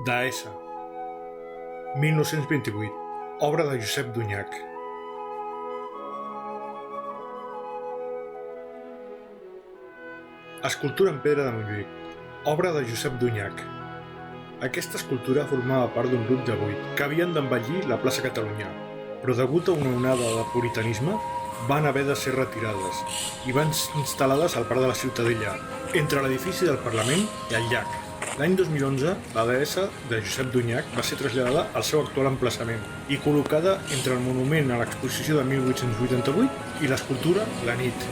Deessa, 1928, obra de Josep Dunyac. Escultura en pedra de Montjuïc, obra de Josep Dunyac. Aquesta escultura formava part d'un grup de 8 que havien d'embellir la plaça Catalunya, però degut a una onada de puritanisme van haver de ser retirades i van ser instal·lades al parc de la Ciutadella, entre l'edifici del Parlament i el llac. L'any 2011, la deessa de Josep Dunyac va ser traslladada al seu actual emplaçament i col·locada entre el monument a l'exposició de 1888 i l'escultura La nit.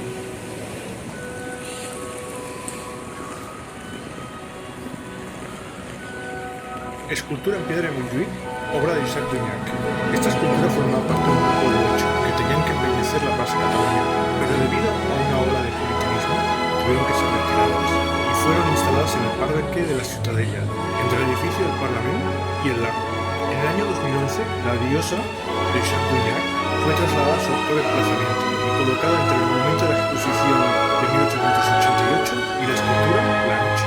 Escultura en piedra de Montjuïc, obra de Josep Dunyac. Esta escultura formaba parte de un grupo de 8 que tenían que embellecer la Plaza Cataluña, pero debido a una ola de puritanismo tuvieron que ser retiradas y fueron instaladas en el parque de la Ciutadella, entre el edificio del Parlamento y el lago. En el año 2011, la diosa de Josep Dunyac fue trasladada a su actual emplazamiento y colocada entre el monumento de la exposición de 1888 y la escultura La noche.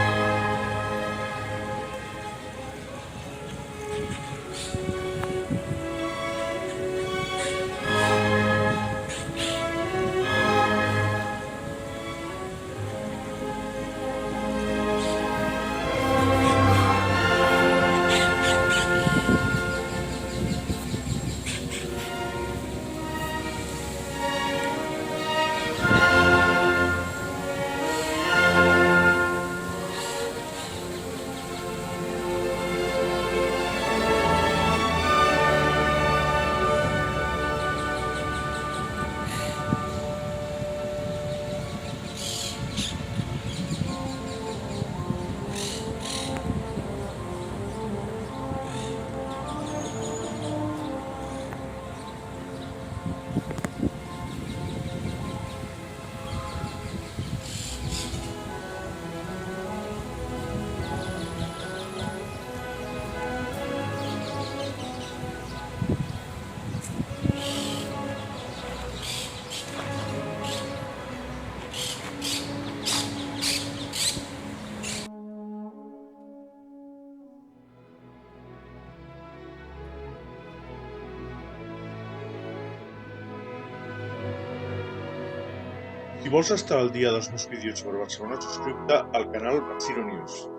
Si vols estar al dia dels meus vídeos sobre Barcelona, subscriu-te al canal Barcino News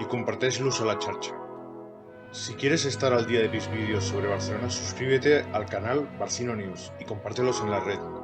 y comparteix-los a la xarxa. Si quieres estar al día de mis vídeos sobre Barcelona, suscríbete al canal Barcino News y compártelos en la red.